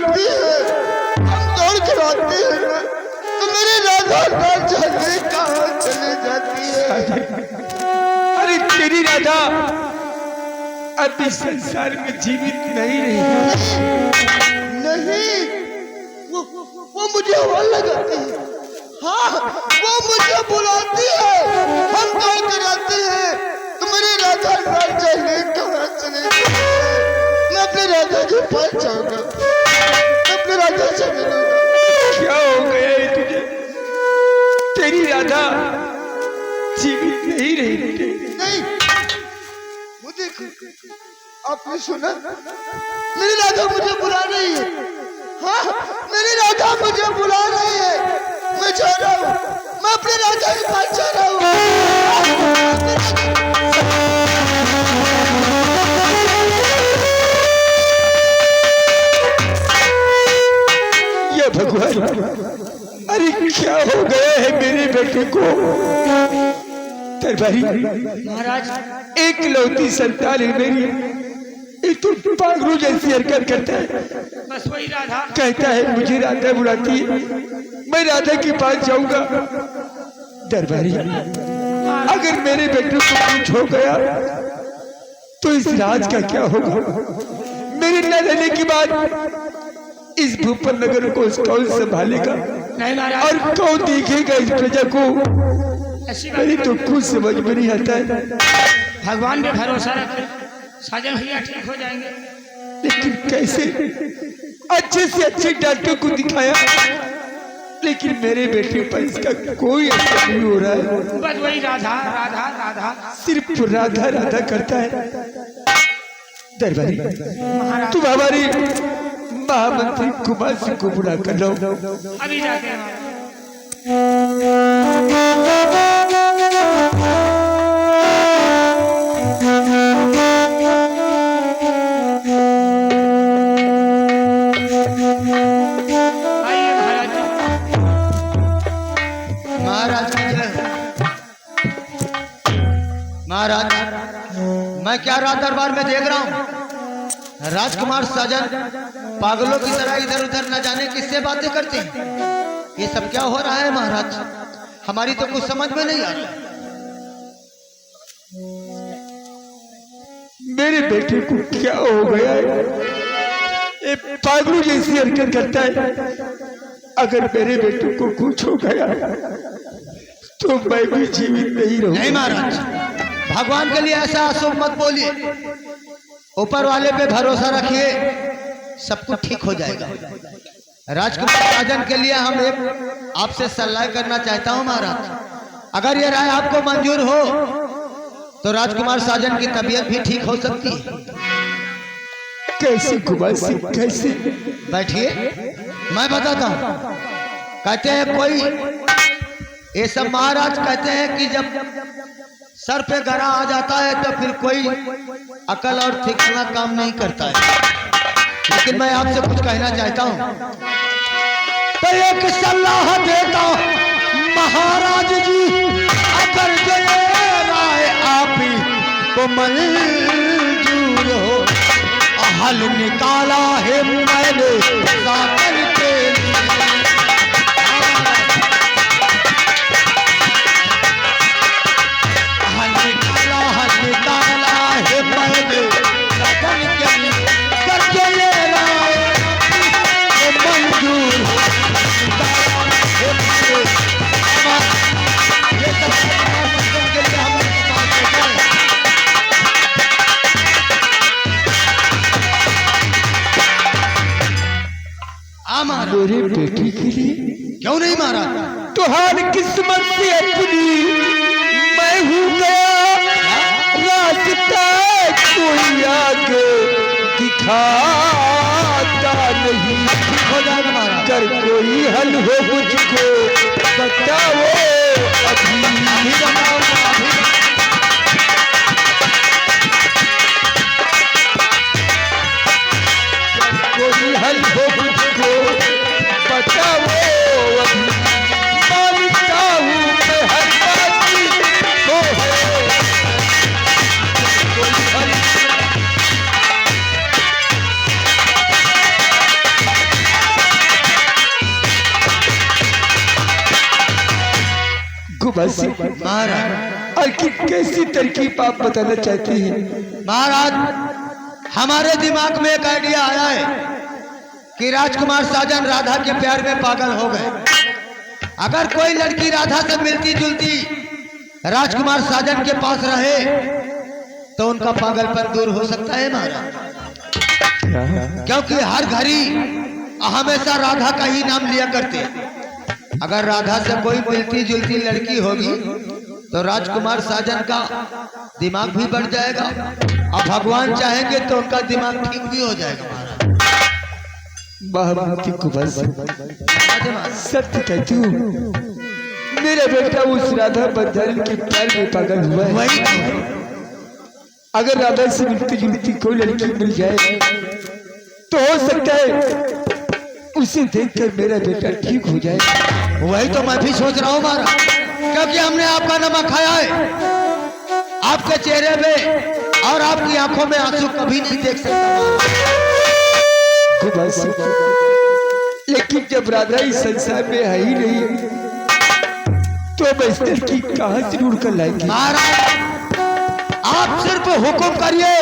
बुलाती है, हम दौड़ कर आते हैं तो मेरी राधा ना जाने कहाँ चली जाती है। अरे तेरी राधा अब इस संसार में जीवित नहीं रही। नहीं, वो मुझे हवा लगाती है। हाँ, वो मुझे बुलाती है, हम दौड़ कर आते हैं तो मेरी राधा ना जाने कहाँ चली जाती है। मैं अपनी राधा के पास जाऊंगा, मैं अपनी राधा से मिलूंगा। क्या हो गया है तुझे? तेरी राधा जीवित नहीं रही। नहीं, मुझे आपने सुना, मेरी राधा मुझे बुला रही है। हाँ, मेरी राधा मुझे बुला रही है। मैं जा रहा हूँ, मैं अपनी राधा के पास जा रहा हूँ। ये भगवान, अरे क्या हो गया है मेरे बेटे को? दरबारी महाराज, एक लौती संतान है मेरी, ये तो पागलों जैसी हरकत करता है। बस वही राधा कहता है मुझे राधा बुलाती है, मैं राधा के पास जाऊंगा। दरबारी, अगर मेरे बेटे को कुछ हो गया तो इस राज का क्या होगा? मेरे न रहने के बाद इस भूपल नगर को कौन संभालेगा नहीं महाराज, और कौन देखेगा इस प्रजा को? ऐसी बात मेरी तो कुछ समझ में नहीं आता है। भगवान पे भरोसा रखें, साजन भैया ठीक हो जाएंगे। लेकिन कैसे? अच्छे से अच्छे डॉक्टर को दिखाया, लेकिन मेरे बेटे पर इसका कोई असर नहीं हो रहा है। बस वही राधा राधा राधा, सिर्फ राधा राधा करता है। दरबारी, महाराज तुम हमारी महामंत्री कुमार सिंह को बुला कर लो। अभी जाते हैं महाराज। आइए महाराज जी। महाराज की जय। महाराज, मैं क्या रात दरबार में देख रहा हूँ? राजकुमार साजन पागलों की तरह इधर उधर न जाने किससे बातें करते हैं। ये सब क्या हो रहा है महाराज? हमारी तो कुछ समझ में नहीं आ रहा। मेरे बेटे को क्या हो गया है? ये पागलों जैसी हरकत करता है। अगर मेरे बेटे को कुछ हो गया तो मैं भी जीवित नहीं रहूंगा। नहीं महाराज, भगवान के लिए ऐसा अशुभ मत बोलिए। ऊपर वाले पे भरोसा रखिए, सब कुछ ठीक हो जाएगा। राजकुमार साजन के लिए हम एक आपसे सलाह करना चाहता हूं महाराज। अगर ये राय आपको मंजूर हो तो राजकुमार साजन की तबीयत भी ठीक हो सकती है। कैसे कुमार सिंह, कैसे? बैठिए, मैं बताता हूं। कहते हैं कोई, ये सब महाराज कहते हैं कि जब सर पे गरा आ जाता है तो फिर कोई अकल और ठिकाना काम नहीं करता है। लेकिन मैं आपसे कुछ कहना चाहता हूं, तो एक सलाह देता हूं महाराज जी। अगर जो ये राय आप ही को मंजूर हो, हल निकाला है मैंने साकर के लिए। हल निकाला है मैंने साकर के लिए। कर जो ये राय को मंजूर हो, ये सब के लिए हम मेरे बेटे के लिए क्यों नहीं मारा? तुम्हारी किस्मत से अपनी मैं हूँ गया रास्ता, कोई आगे दिखाता नहीं। हो जाएगा महाराज। कर कोई हल हो मुझको बताओ अभी। कोई हल हो मुझको बताओ अभी। मानता हूँ मैं हर बात को है, कोई हल कुमार सिंह महाराज। और कैसी तरकीब आप बताना चाहते हैं? महाराज, हमारे दिमाग में एक आइडिया आया है कि राजकुमार साजन राधा के प्यार में पागल हो गए। अगर कोई लड़की राधा से मिलती जुलती राजकुमार साजन के पास रहे तो उनका पागलपन दूर हो सकता है महाराज, क्योंकि हर घड़ी हमेशा राधा का ही नाम लिया करते। अगर राधा से कोई मिलती जुलती लड़की होगी तो राजकुमार साजन का दिमाग भी बढ़ जाएगा और भगवान चाहेंगे तो उनका दिमाग ठीक भी हो जाएगा महामंत्री कुमार सिंह, सत्य कहती हूँ, मेरा बेटा उस राधा बंजारी के प्यार में पागल हुआ है। वही अगर राधा से मिलती जुलती कोई लड़की मिल जाए तो हो सकता है उसे देखकर मेरा बेटा ठीक हो जाए। वही तो मैं भी सोच रहा हूँ महाराज, क्योंकि हमने आपका नमक खाया है। आपके चेहरे पे और आपकी आंखों में आंसू कभी नहीं देख सकता। लेकिन जब राधा इस संसार में है ही नहीं तो मैं इस लड़की कहाँ से ढूंढ कर लाएंगे? महाराज, आप सिर्फ हुक्म करिए,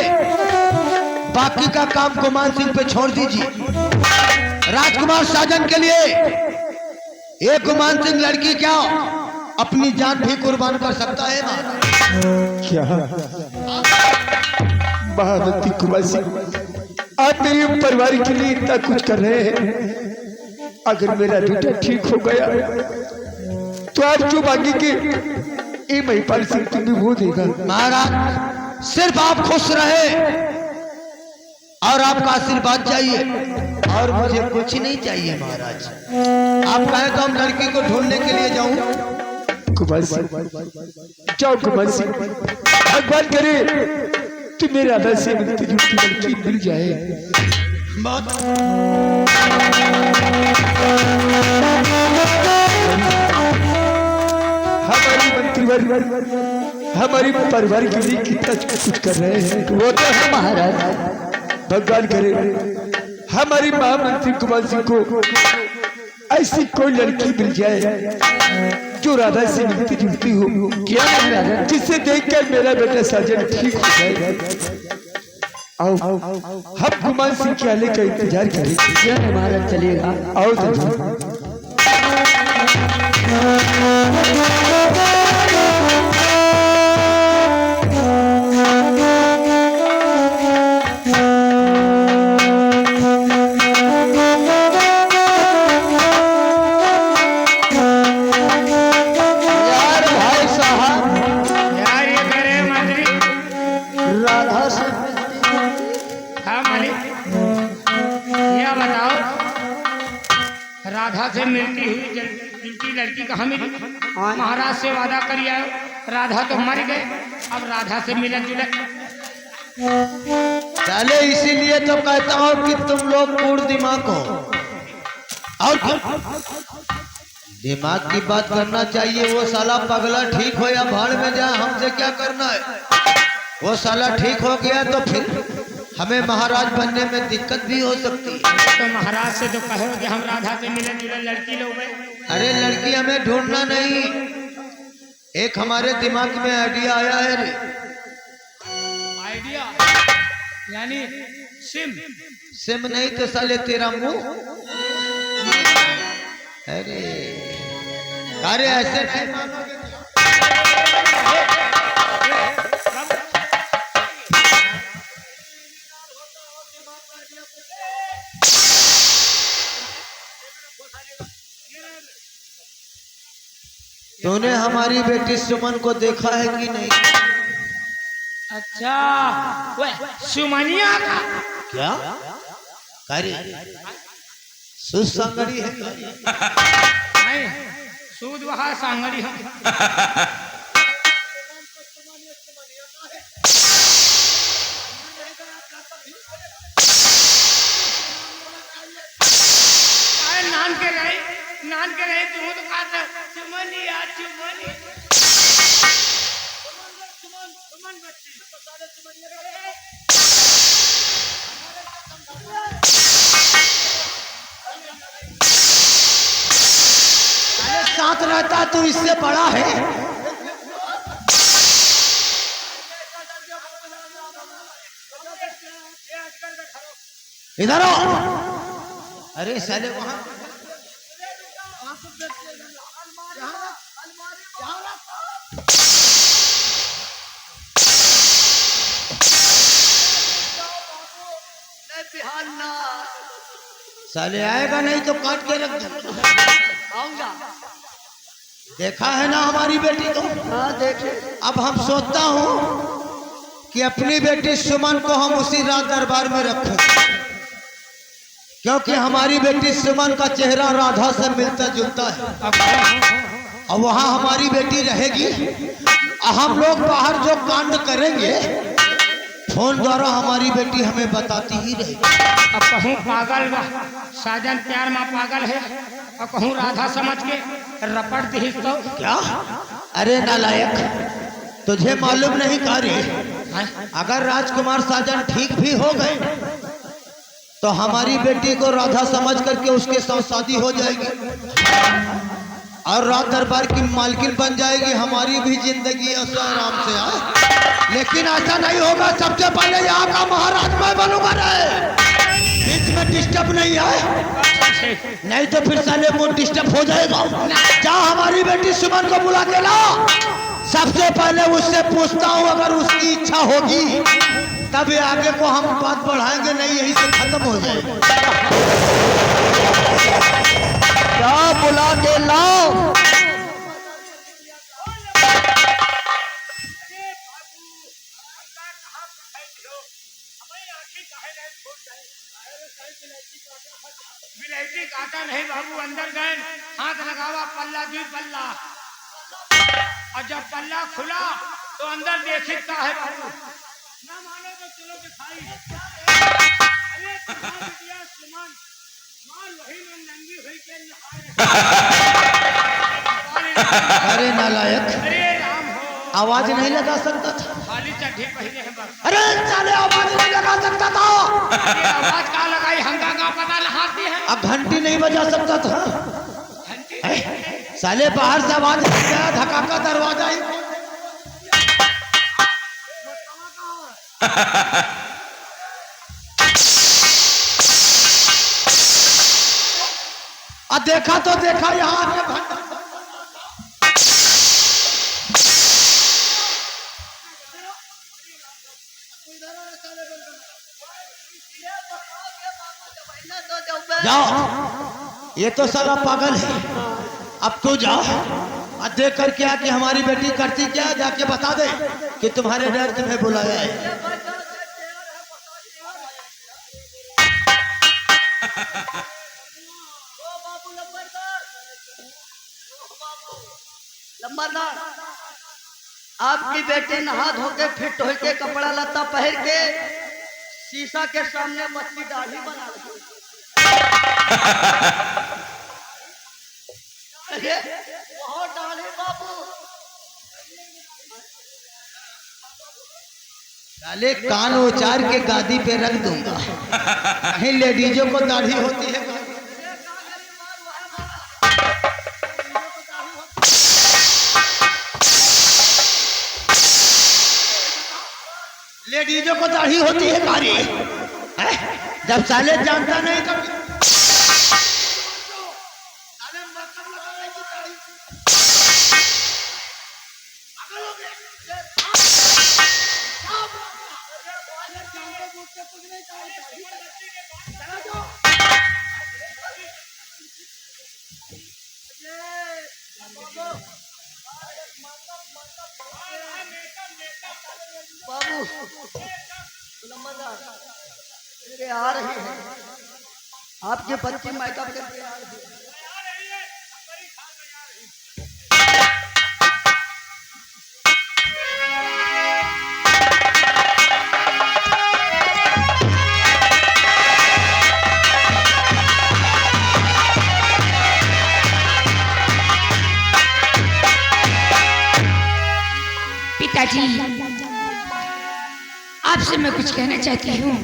बाकी का काम कुमार सिंह पे छोड़ दीजिए। राजकुमार साजन के लिए एक कुमार सिंह लड़की क्या अपनी जान भी कुर्बान कर सकता है महाराज। क्या महामंत्री कुमार सिंह, आप मेरे परिवार के लिए इतना कुछ कर रहे हैं। अगर मेरा बेटा ठीक हो गया तो आप जो मांगेंगे ये महिपाल सिंह तुम्हें वो देगा। महाराज, सिर्फ आप खुश रहे और आपका आशीर्वाद चाहिए और मुझे कुछ नहीं चाहिए महाराज। आप कहें तो हम लड़की को ढूंढने के लिए जाऊं। कुमार सिंह, जाओ कुमार सिंह, भगवान करे तुम्हें राधा से मिलती जुलती लड़की मिल जाए। हमारी मंत्रीवर हमारी परिवार के लिए कितना कुछ कर रहे हैं, वो तो है महाराज। भगवान करे हमारी महामंत्री कुमार सिंह को ऐसी कोई लड़की मिल जाए जो राधा से मिलती जुलती हो, क्या जिसे देखकर मेरा बेटा साजन ठीक हो जाए। आओ हम कुमार सिंह के आने का इंतजार करेंगे। महाराज चलिएगा, आओ तो राधा से मिलती हुई जुलती लड़की कहाँ मिली? महाराज से वादा करिए, राधा तो मर गए, अब राधा से मिलन जुलन। चले इसीलिए तो कहता हूँ कि तुम लोग पूर्ण दिमाग हो और दिमाग की बात करना चाहिए। वो साला पगला ठीक हो या भाड़ में जाए, हमसे क्या करना है। वो साला ठीक हो गया तो फिर हमें महाराज बनने में दिक्कत भी हो सकती है। तो महाराज से तो कहो कि हम राधा से मिलन जुलन लड़की लोग। अरे लड़की हमें ढूंढना नहीं, एक हमारे दिमाग में आइडिया आया है रे। आइडिया यानी सिम नहीं तो साले तेरा मुंह। अरे ऐसे नहीं मानोगे। तूने हमारी बेटी सुमन को देखा है कि नहीं? अच्छा, सुमनिया का क्या करे सुसंगड़ी है? नहीं, सूद वहा सांगड़ी है। नान के रहे तू तो कहता चुमनिया चुमनिया सुमन बच्ची तो सारे चुमनिया साथ रहता तू इससे बड़ा है। इधर आओ। अरे साले वहां साले आएगा नहीं तो काट के रख दूंगा। आऊंगा। देखा है ना हमारी बेटी को। हाँ देखे। अब हम सोचता हूँ कि अपनी बेटी सुमन को हम उसी रात दरबार में रखें, क्योंकि हमारी बेटी सुमन का चेहरा राधा से मिलता जुलता है और वहाँ हमारी बेटी रहेगी। हम लोग बाहर जो कांड करेंगे फोन द्वारा हमारी बेटी हमें बताती ही रहेगी। अब कहूँ पागल बा साजन प्यार में पागल है और कहूँ राधा समझ के रपट दी तो क्या? अरे नालायक, तुझे मालूम नहीं कारी, अगर राजकुमार साजन ठीक भी हो गए तो हमारी बेटी को राधा समझ करके उसके साथ शादी हो जाएगी और रात दरबार की मालकिन बन जाएगी। हमारी भी जिंदगी ऐसा आराम से आए, लेकिन ऐसा नहीं होगा। सबसे पहले यहाँ का महाराज मैं बनूंगा रे, बीच में डिस्टर्ब नहीं है, नहीं तो फिर साले मूड डिस्टर्ब हो जाएगा। जा हमारी बेटी सुमन को बुला के ला। सबसे पहले उससे पूछता हूँ, अगर उसकी इच्छा होगी तब आगे को हम बात बढ़ाएंगे, नहीं यही से खत्म हो जाएगा। क्या बुला के लाओ। विलायती काटा नहीं बाबू, अंदर गए हाथ लगावा पल्ला दी पल्ला, और जब पल्ला खुला तो अंदर देखता है बाबू। ना मानो तो चलो दिखाई। अरे कहाँ दिया सुमन, मार वही में नंगी हुई के नहाए। अरे नालायक, अरे राम हो, आवाज नहीं लगा सकता था। खाली चड्ढी पहने हैं बस। अरे साले आवाज नहीं लगा सकता था। अरे आवाज का लगाई, हंगा का पता नहाती है। अब घंटी नहीं बजा सकता था। घंटी साले बाहर से आवाज गया, धक्का का दरवाजा ही। और देखा तो देखा यहाँ आके घंटा। जाओ, ये तो साला पागल है। अब तू जाओ और देख कर क्या कि हमारी बेटी करती क्या, जाके बता दे कि तुम्हारे डर तुम्हें बुलाया है। लंबरदार, आपकी बेटी नहा धो के फिट हो के कपड़ा लत्ता पहन के शीशा के सामने मछली दाढ़ी बना ली। अरे बहुत दाढ़ी बाबू। साले कान उचार के गादी पे रख दूंगा। कहीं लेडीजों को दाढ़ी होती है। लेडीजों को दाढ़ी होती है कारी, जब साले जानता नहीं तो बाबू नंबरदार मेरे आ रही है, आपके बच्चे मेकअप करके आ रही है। पिताजी, आपसे मैं कुछ कहना चाहती हूँ।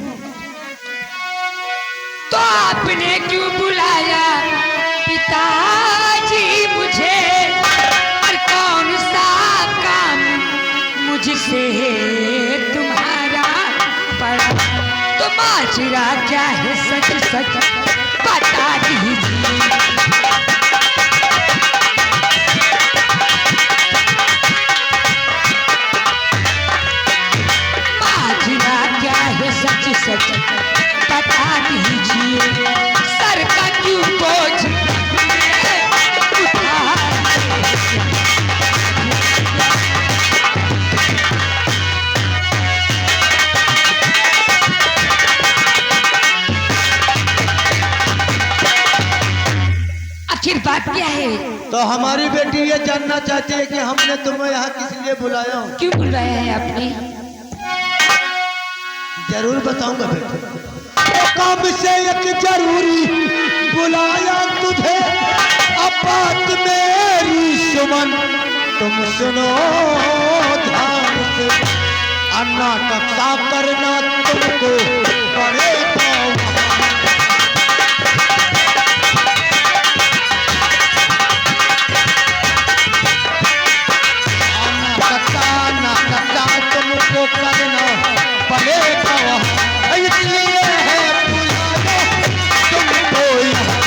तो आपने क्यों बुलाया पिताजी मुझे, और कौन सा काम मुझसे तुम्हारा पड़ा। तुम्हारे माजरा क्या है सच सच बता दीजिए। माजरा क्या है सच सच बता दीजिए। सर का क्यों बोझ उठा। आखिर बात क्या है? तो हमारी बेटी ये जानना चाहती है कि हमने तुम्हें यहाँ किस लिए बुलाया हूँ। क्यों बुलाया है आपने? जरूर बताऊंगा बेटी। तो काम से एक जरूरी बुलाया तुझे, अब बात मेरी सुमन तुम सुनो ध्यान से। नाटक सा करना तुमको पड़ेगा। नाटक तुमको करना पड़ेगा, इसलिए है बुलाया तुमको यहाँ।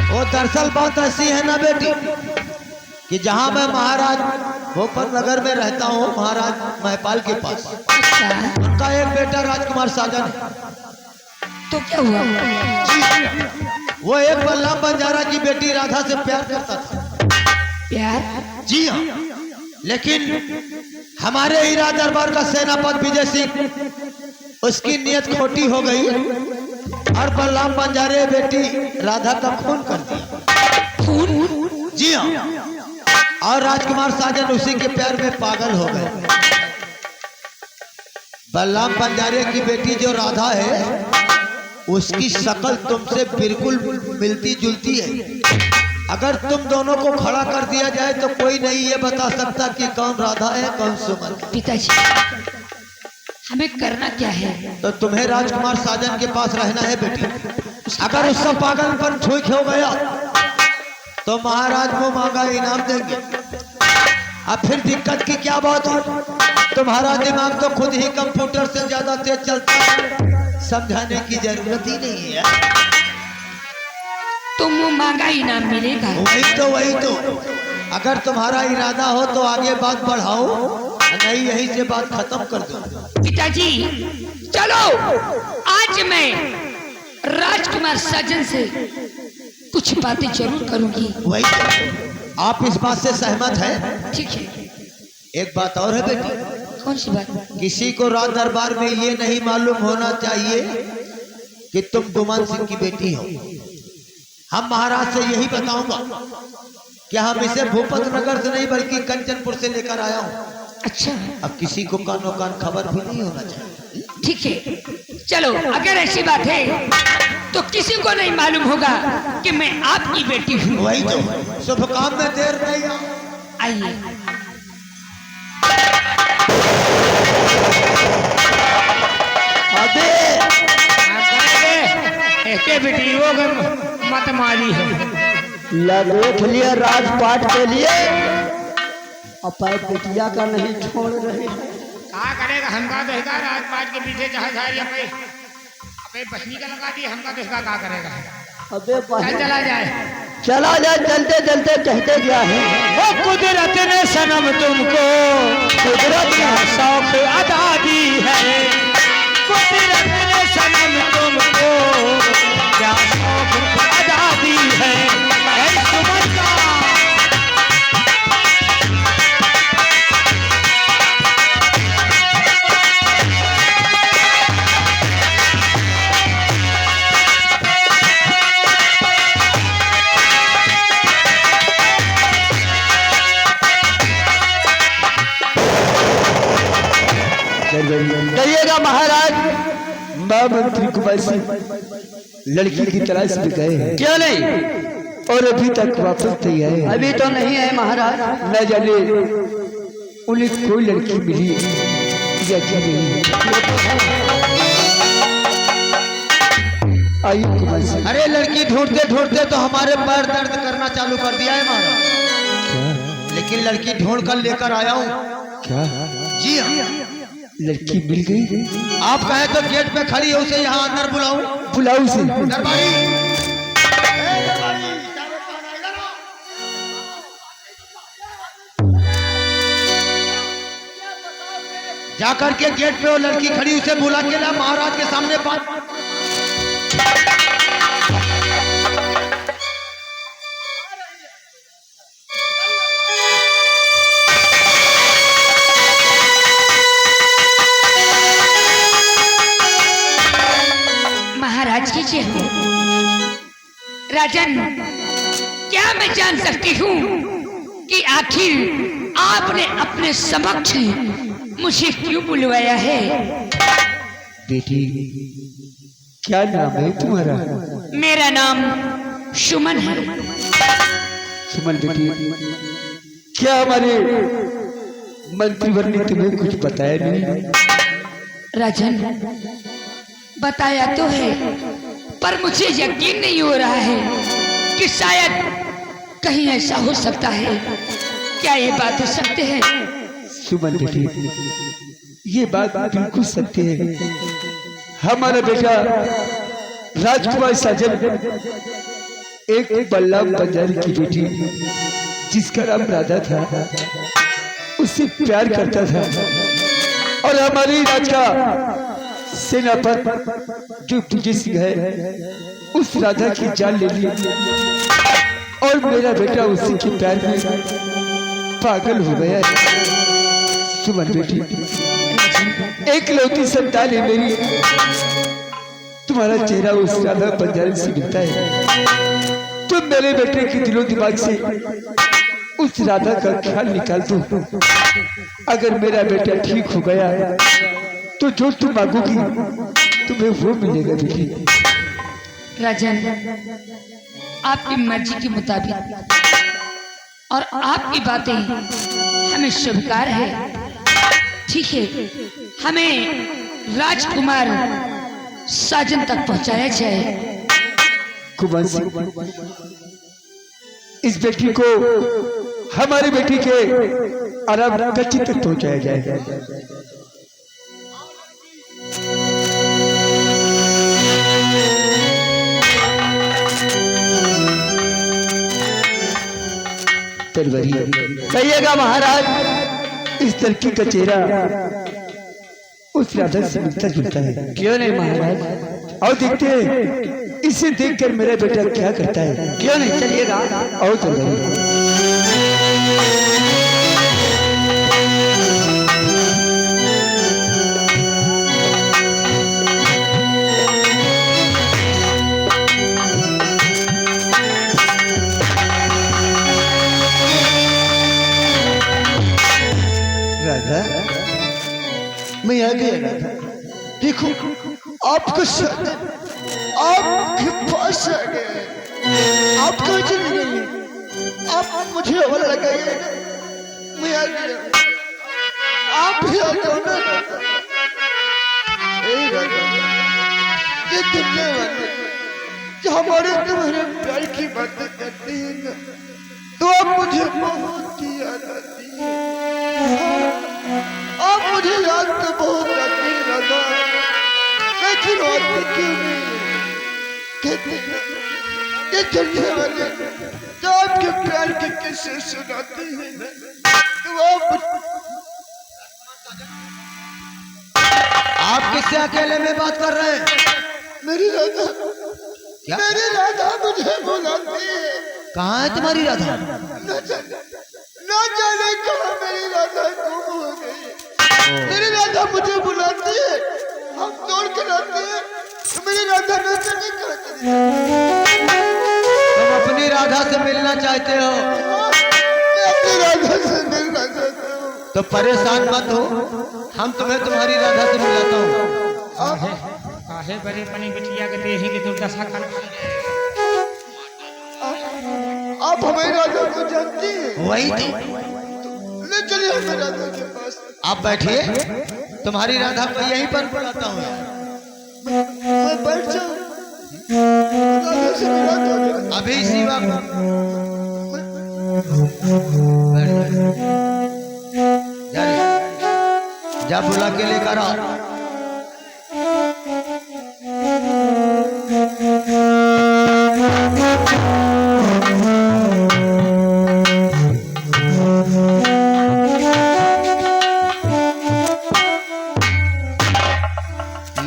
वो दरअसल बात ऐसी है ना बेटी कि जहाँ मैं महाराज भोपर नगर में रहता हूँ, महाराज महपाल के पास, अच्छा, उनका एक बेटा राजकुमार साजन है। तो क्या हुआ? वो एक बलराम बंजारा की बेटी राधा से प्यार करता था। प्यार? जी हाँ, लेकिन हमारे हीरा दरबार का सेनापति विजय सिंह, उसकी नियत खोटी हो गई और बलराम बंजारे बेटी राधा का खून कर दिया। खून? जी हाँ, और राजकुमार साजन उसी के प्यार में पागल हो गए। बलराम बंजारे की बेटी जो राधा है, उसकी शक्ल तुमसे बिल्कुल मिलती जुलती है। अगर तुम दोनों को खड़ा कर दिया जाए तो कोई नहीं ये बता सकता कि कौन राधा है कौन सुमन। पिताजी, हमें करना क्या है? तो तुम्हें राजकुमार साजन के पास रहना है बेटी। अगर उसका पागलपन ठीक हो गया तो महाराज को मांगा इनाम देंगे। अब फिर दिक्कत की क्या बात है? तुम्हारा दिमाग तो खुद ही कंप्यूटर से ज्यादा तेज चलता है, समझाने की जरूरत ही नहीं है। तुम मांगा इनाम मिलेगा? वही तो अगर तुम्हारा इरादा हो तो आगे बात बढ़ाओ, नहीं यहीं से बात खत्म कर दो। पिताजी चलो, आज मैं राजकुमार साजन से कुछ बातें जरूर करूंगी। वही तो, आप इस बात से सहमत हैं? ठीक है। एक बात और है बेटी, कौन सी बात? किसी को राज दरबार में ये नहीं मालूम होना चाहिए कि तुम गुमान सिंह की बेटी हो। हम महाराज से यही बताऊंगा कि हम इसे भूपत नगर से नहीं बल्कि कंचनपुर से लेकर आया हूँ। अच्छा, अब किसी को कानो कान खबर भी नहीं होना चाहिए। ठीक है। चलो, अगर ऐसी बात है तो किसी को नहीं मालूम होगा कि मैं आपकी बेटी हूँ। वही तो, शुभ काम में देर नहीं। आइए। अबे एके बेटियों मत मारी है। लगोट लिए राजपाट के लिए अपने बेटिया का नहीं छोड़ रहे हैं। कहा करेगा हमका देगा राजपाट के पीछे जहाँ जाए अपने पत्नी का लगा दिया, हमका देगा कहा करेगा। अबे चल चला जाए, चला जाए, चलते चलते कहते क्या है। ओ कुदरत ने सनम तुमको कुदरत का शौक अदा दी है। कुदरत ने सनम तुमको क्या शौक अदा दी है। ऐ सुमन का कहिएगा महाराज। मंत्री कुमार सिंह लड़की की तलाश में गए हैं। क्यों नहीं? और अभी तक वापस नहीं आए। अभी तो नहीं है महाराज। न जाने उन्हें कोई लड़की मिली या क्या नहीं। आइए कुमार सिंह। अरे लड़की ढूंढते ढूंढते तो हमारे पैर दर्द करना चालू कर दिया है महाराज। क्या लेकिन लड़की ढूंढ कर लेकर आया हूँ। क्या जी हाँ, लड़की मिल गई? आप कहें तो गेट पे खड़ी है, उसे यहाँ अंदर बुलाऊं? बुलाओ उसे। दरबारी, जाकर के गेट पे वो लड़की खड़ी, उसे बुला के ला महाराज के सामने बात। महाराज की जय हो। राजन, क्या मैं जान सकती हूँ कि आखिर आपने अपने समक्ष मुझे क्यों बुलवाया है? बेटी, क्या नाम है तुम्हारा? मेरा नाम सुमन है। सुमन बेटी, क्या हमारे मंत्रीवर ने तुम्हें कुछ बताया नहीं? राजन, बताया तो है, पर मुझे यकीन नहीं हो रहा है कि शायद कहीं ऐसा हो सकता है। क्या ये बात सत्य है? सुमन बेटी, ये बात बिल्कुल सत्य है। हमारा बेटा राजकुमार साजन एक बल्ला बंजारी की बेटी जिसका नाम राधा था, उससे प्यार करता था और हमारे राज का सेना पर जो विजय सिंह है उस राधा की जान ले ली और मेरा बेटा उसी के प्यार में पागल हो गया है। सुमन बेटी, एक लौती संतान है मेरी, तुम्हारा चेहरा उस राधा बंजारी से मिलता है। तुम मेरे बेटे के दिलो दिमाग से उस राधा का ख्याल निकाल दो। अगर मेरा बेटा ठीक हो गया तो जो तुम मांगोगी तुम्हें वो मिलेगा बेटी। राजन, आपकी मर्जी के मुताबिक और आपकी बातें हमें स्वीकार है। ठीक है, हमें राजकुमार साजन तक पहुंचाया जाए। कुमार सिंह, इस बेटी को हमारी बेटी के आराम कच्ची तक पहुंचाया जाएगा। कहिएगा महाराज, इस लड़की का चेहरा उस राधा से मिलता जुलता है। क्यों नहीं महाराज? और देखते हैं इसे देखकर मेरा बेटा क्या करता है। क्यों नहीं, चलिएगा। और चल राधा, मैं आ गया राधा। देखो आपको आपके पास आ गया। आप कहाँ चली गई? आप मुझे हवा लगाइए, मैं आ गया। आप भी आ जाओ ना राधा। ये दुनिया वाले जो हमारे तुम्हारे प्यार की बातें करती है ना, तो आप मुझे बहुत ही याद आती है। आप मुझे याद तो बहुत आती है राधा, लेकिन आती क्यों नहीं? कहते हैं ये दुनिया वाले जो आपके प्यार के किस्से सुनाते हैं ना, तो आप किससे अकेले में बात कर रहे हैं? मेरी राधा, मेरी राधा मुझे बुलाती है। कहाँ है तुम्हारी राधा? ना जाने कहाँ मेरी राधा गुम हो गई। मेरी राधा मुझे बुलाती है, हम दौड़ कर आते हैं, तो मेरी राधा न जाने कहाँ चली गई। तुम अपनी राधा से मिलना चाहते हो? मैं अपनी राधा से मिलना चाहता हूँ। तो परेशान मत हो, हम तुम्हें तुम्हारी राधा से मिलाता हूँ। काहे बड़े पनी बिटिया के देही की दुर्दशा कर। आप हमारी राधा को जानती हैं? वही तो। ले चलिए हमारी राधा के पास। आप बैठिए, तुम्हारी राधा को यहीं पर बुलाता हूँ। मैं बैठ जाऊँ? राधा से मिला तो अभी शिवा जा रे। जा बुला के लेकर आ।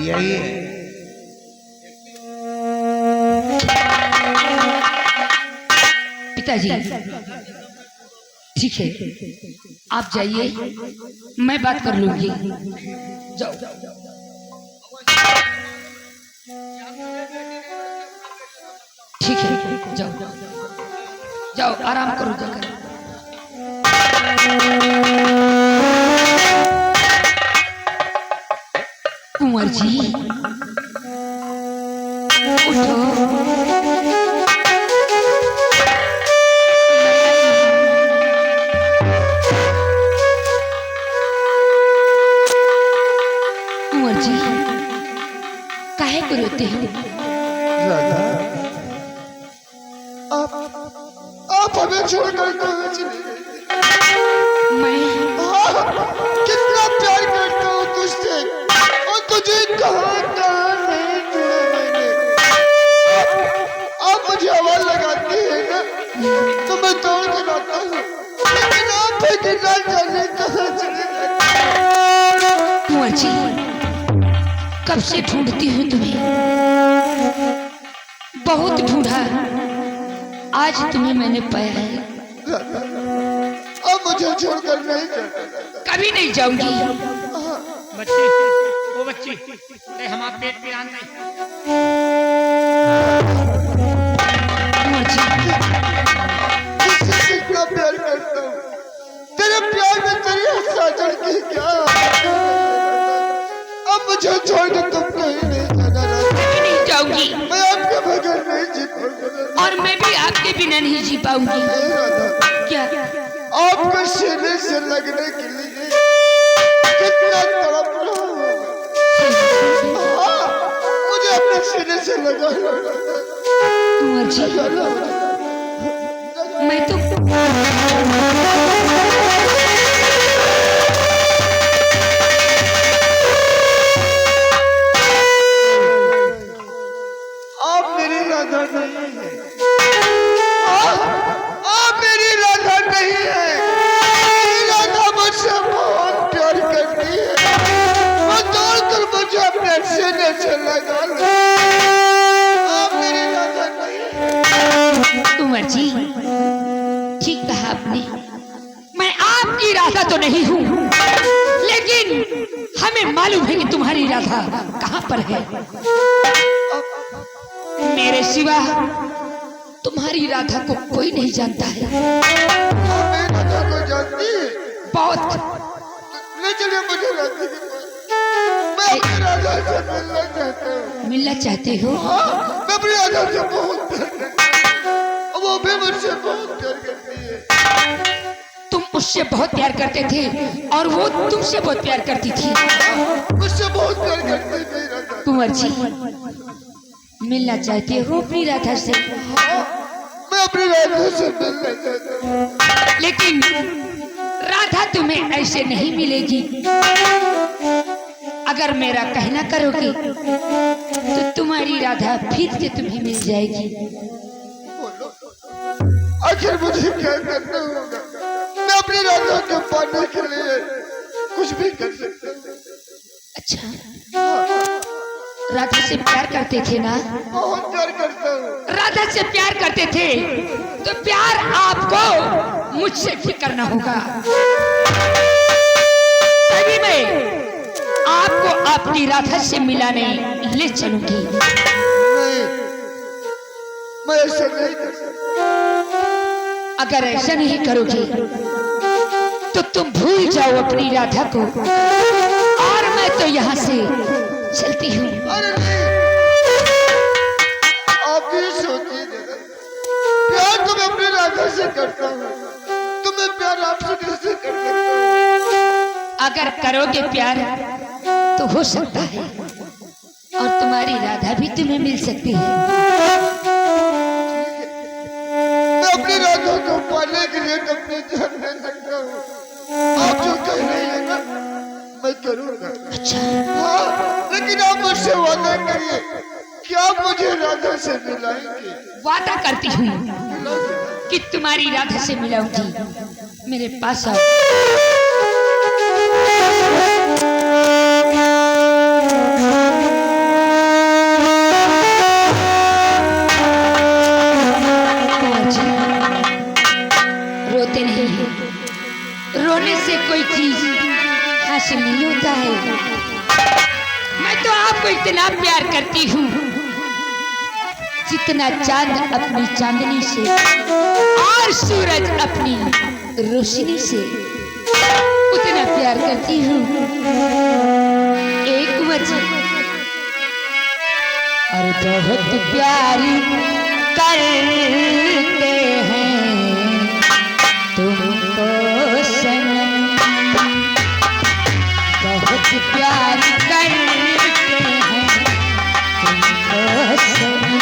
यही है। पिताजी ठीक है, आप जाइए, मैं बात कर लूंगी। जाओ। ठीक है, जाओ जाओ, आराम करो जाकर। कुंवर जी उठो। कुंवर जी काहे को रोते हो? राधा, आप हमें छोड़कर कहाँ चले गए? मैं कितना प्यार करता हूँ तुझसे और तुझे कहाँ कहाँ नहीं छोड़ा मैंने। आप मुझे आवाज लगाती है ना तो मैं दौड़ के आता हूँ, लेकिन आप बिना जाने कहाँ चले गए? कुंवर जी कब से ढूंढती हूँ तुम्हें, बहुत ढूंढा, आज तुम्हें मैंने पाया है। अब मुझे छोड़कर नहीं जाना। कभी नहीं जाऊंगी। बच्ची, वो बच्ची, अरे हमारा पेट पे आन नहीं। कुंवर जी तुझसे कितना प्यार करता हूँ, तेरे प्यार में तेरी साजन की क्या। अब मुझे छोड़ के तुम कहीं नहीं जाना। कभी नहीं जाऊंगी मैं आपके बगैर नहीं जी पाऊंगा। और मैं भी आपके बिना नहीं जी पाऊंगी। क्या आपके सीने से लगने के लिए कितना तड़प रहा हूँ। हाँ, मुझे अपने सीने से लगा। कुंवर जी मैं तो आप मेरी राधा नहीं है। आप मेरी राधा नहीं है। मेरी राधा मुझसे बहुत प्यार करती है। वो दौड़कर मुझे अपने सीने से लगा लो। आप मेरी राधा नहीं है। कुंवर जी ठीक कहा आपने, मैं आपकी राधा तो नहीं हूँ, लेकिन हमें मालूम है कि तुम्हारी राधा कहाँ पर है। मेरे सिवा तुम्हारी राधा को कोई नहीं जानता है। आप मेरी राधा को जानती है? बहुत ले चलिए मुझे राधा के पास। मैं अपनी राधा से मिलना चाहता हूँ। मिलना चाहते हो? हाँ, मैं अपनी राधा से बहुत प्यार करता हूँ। वो भी मुझसे बहुत प्यार करती है। तुम उससे बहुत प्यार करते थे और वो तुमसे बहुत प्यार करती थी। मुझसे बहुत प्यार करती है राधा। कुंवर जी मिलना चाहते हो अपनी राधा से? मैं अपनी राधा से मिलना चाहता हूँ। लेकिन राधा तुम्हें ऐसे नहीं मिलेगी। अगर मेरा कहना करोगे तो तुम्हारी राधा फिर से तुम्हें मिल जाएगी। आखिर मुझे क्या करना होगा? मैं अपनी राधा को पाने के लिए कुछ भी कर सकता हूँ। अच्छा राधा से प्यार करते थे ना? बहुत प्यार करता हूँ। राधा से प्यार करते थे तो प्यार आपको मुझसे भी करना होगा। तभी मैं आपको अपनी राधा से मिलाने ले चलूंगी। नहीं, मैं ऐसा नहीं कर सकता। अगर ऐसा नहीं करोगे तो तुम भूल जाओ अपनी राधा को और मैं तो यहाँ से चलती हूँ। अरे नहीं, आप ये सोचिए जरा। प्यार तो मैं अपनी राधा से करता हूँ, तो मैं प्यार आपसे कैसे कर सकता हूँ? अगर करोगे प्यार तो हो सकता है और तुम्हारी राधा भी तुम्हें मिल सकती है। राधा को पाने के लिए तो अपनी जान दे सकता हूँ। आप जो कह रहे हैं ना मैं करूँगा। अच्छा हाँ, लेकिन आप मुझसे वादा करिए कि आप मुझे राधा से मिलाएंगे। वादा करती हूँ कि तुम्हारी राधा से मिलाऊंगी। मेरे पास आओ। रोते नहीं, रोने से कोई चीज हासिल नहीं होता है। मैं तो आपको इतना प्यार करती हूँ जितना चांद अपनी चांदनी से और सूरज अपनी रोशनी से उतना प्यार करती हूँ। एक वजह और बहुत प्यारी करते हैं तुमको सनम, बहुत प्यार करते हैं तुमको सनम।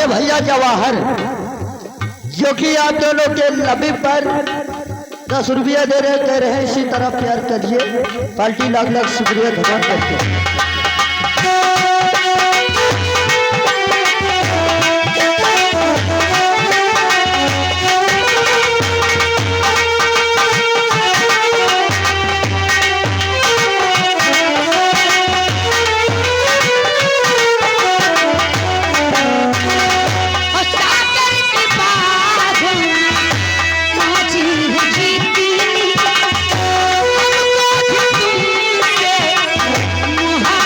भैया जवाहर जो कि आप दोनों के लबी पर 10 रुपया दे रहे, कह रहे हैं इसी तरह प्यार करिए। पार्टी लाख लाख शुक्रिया धन्यवाद करते हैं। मुहा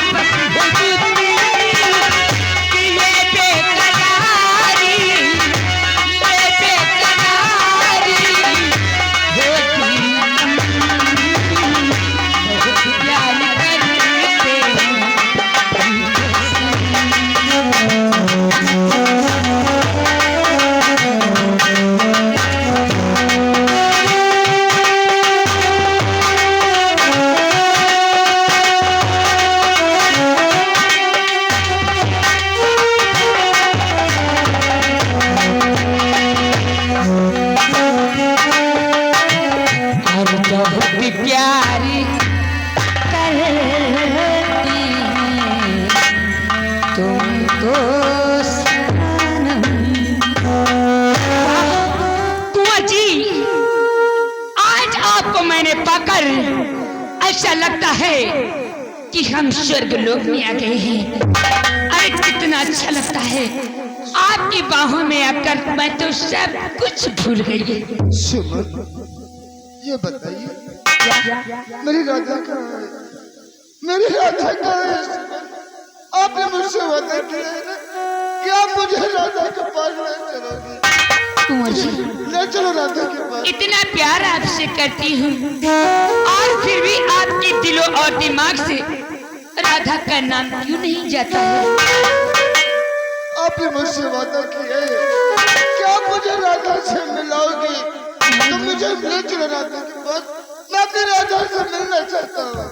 सनम। कुंवर जी, आज आपको मैंने पाकर ऐसा लगता है कि हम स्वर्ग लोक में आ गए हैं। अरे कितना अच्छा लगता है आपकी बाहों में आकर, मैं तो सब कुछ भूल गई। सुमन, ये बताइए मेरी राधा कहाँ है? मेरी राधा कहाँ है? सुमन, आपने मुझसे वादा किया है ना कि आप मुझे राधा के पास ले चलोगे। कुंवर जी, ले चलो राधा के पास। इतना प्यार आपसे करती हूँ और फिर भी आपके दिलों और दिमाग से राधा का नाम क्यों नहीं जाता है? आपने मुझसे वादा किया है कि आप मुझे राधा से मिलाओगी, तो मुझे ले चलो राधा के पास। मैं अपनी राधा से मिलना चाहता हूँ।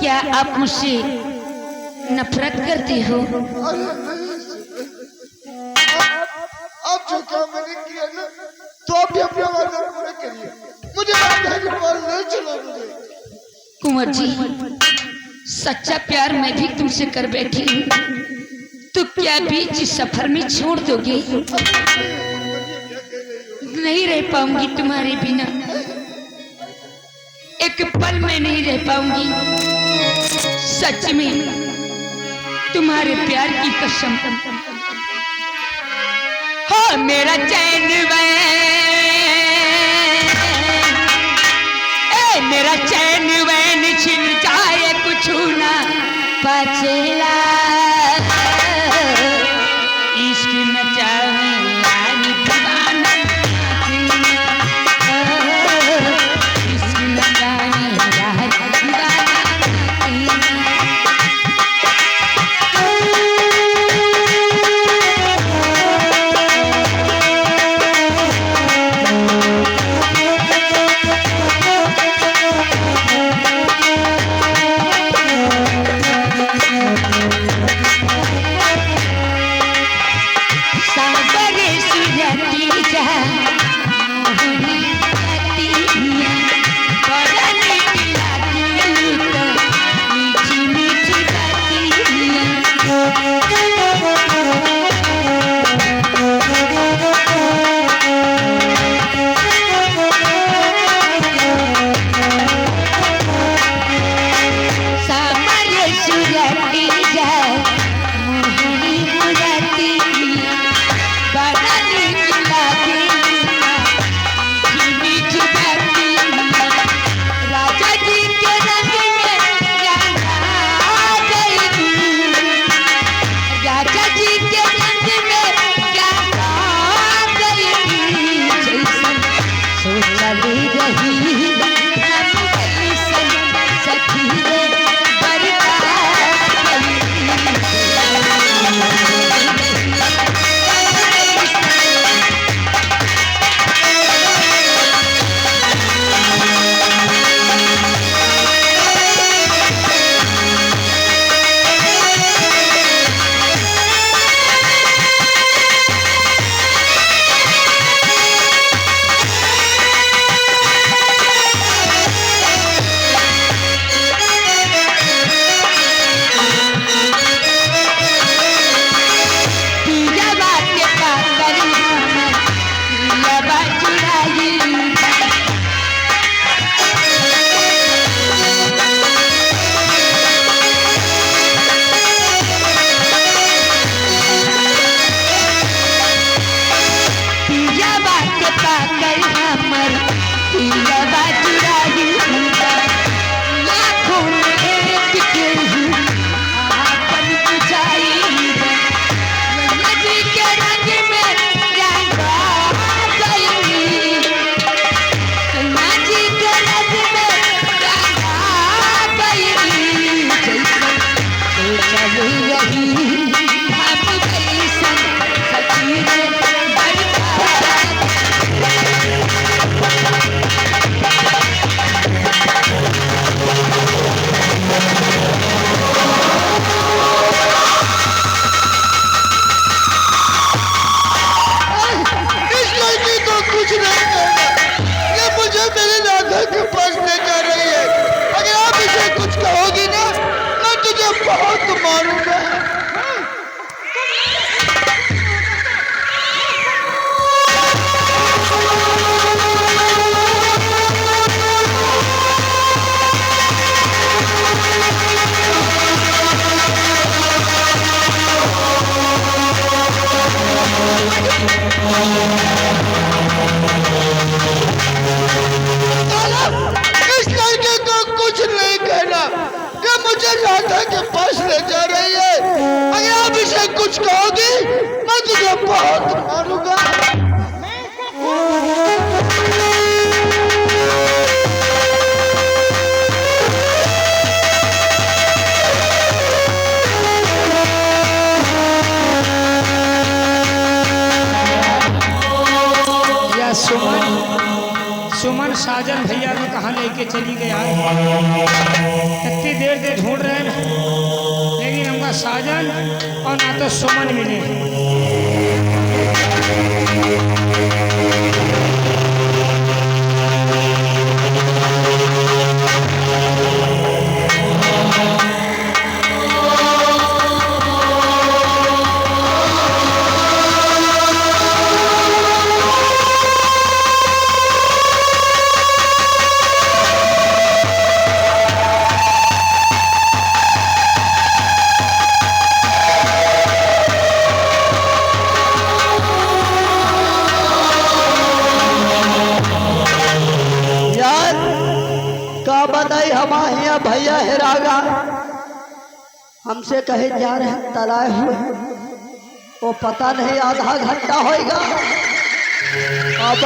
क्या आप मुझसे नफरत करते हो? अरे नहीं सुमन, आप जो काम मैंने किया ना, तो आप भी अपना वादा पूरा करिए। मुझे राधा के पास ले चलो मुझे। कुंवर जी, सच्चा प्यार मैं भी तुमसे कर बैठी हूँ, तो क्या बीच सफर में छोड़ दोगे? नहीं रह पाऊंगी तुम्हारे बिना, एक पल में नहीं रह पाऊंगी। सच में तुम्हारे प्यार की कसम। हो मेरा चैन मेरा चैन वैन छिन जाए कुछ ना पचला। इश्क मचावे यानी दीवाना, इश्क मचावे यानी दीवाना। राधा के पास ले जा रही है। अगर आप इसे कुछ कहोगी मैं तुझे बहुत मारूंगा। या सुमन साजन भैया को कहाँ लेके चली गया है? इतनी देर से ढूंढ रहे हैं लेकिन हमका साजन और ना तो सुमन मिले। हमारे भैया हेरागा हमसे कहे जा रहे हैं तलाए हुए वो पता नहीं आधा घंटा होएगा। अब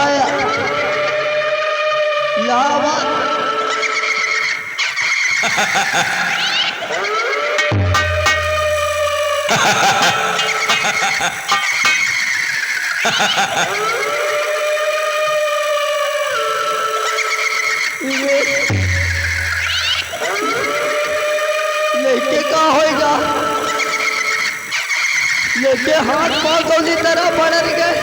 लेके का होएगा, लेके हाथ पांव गोली तरह बढ़ गए।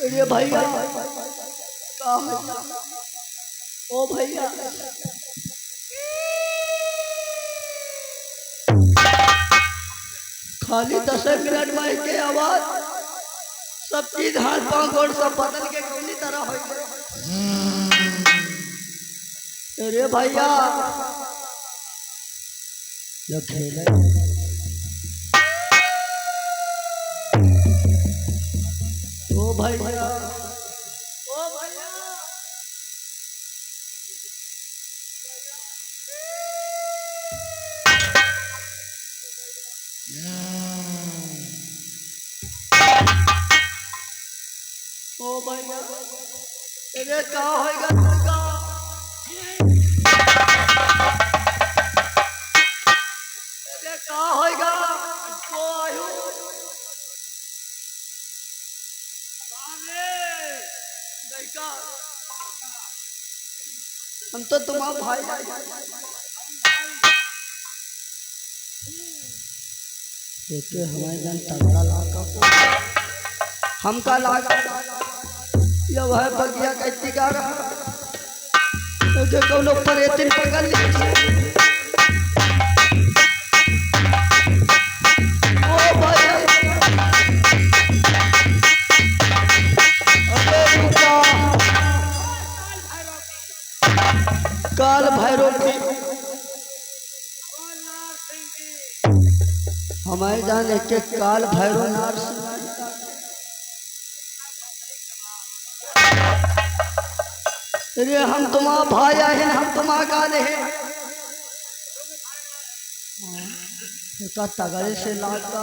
अरे भैया का होएगा? ओ भैया खाली 10 मिनट में के आवाज सब चीज हाथ पांव गोड़ सब बदल के गोली तरह हो गए। अरे भैया जो खेले ओ भैया ओ भैया ओ भैया अरे क्या होएगा तुमका? अरे क्या होएगा? को आयु देखा हम तो तुम्हारा भाई देखे हमारे जन तगड़ा लाका हमका लागा ये वह बगिया कैसी गा रहा जो कौन ऊपर एतिन पकड़ ली। ओ भाई अबे रुका काल भैरव की हमारे जान एक काल भैरव नार अरे हम तुम्हारा भाई हैं हम तुम्हारा गाने हैं का तगड़े से लाता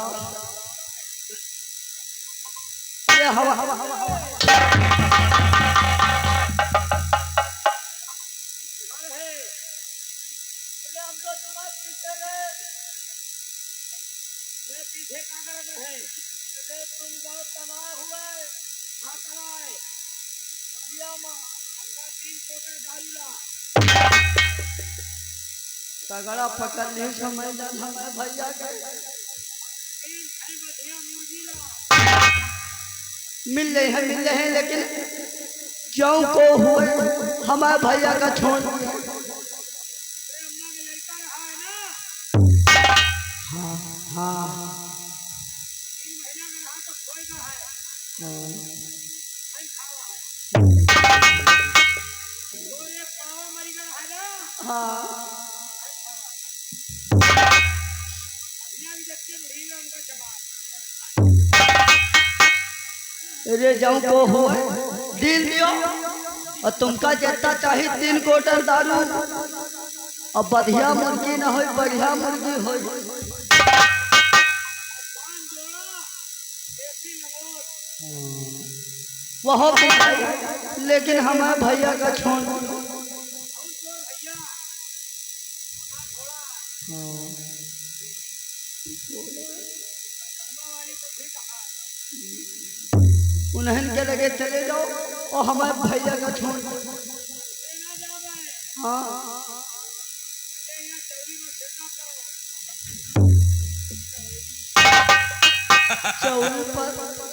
ये हवा हवा हवा हवा पीछे क्या कर रहे हैं? तुम बहुत तबाह हुए हाँ तबाह तगड़ा पकड़ नहीं समझ भैया मिल रहे हैं लेकिन क्यों को हुए हमारे भैया का छोड़ हाँ हाँ हाँ अरे जाऊं को हो दिल दियो और तुमका जितना चाहिए 3 क्वार्टर दारू और बढ़िया मुर्गी ना हो बढ़िया मुर्गी हो वह भी लेकिन हमारे भैया का छोड़ उन्हें के लगे चले जाओ और हमारे भैया का छोड़ हाँ चौल पर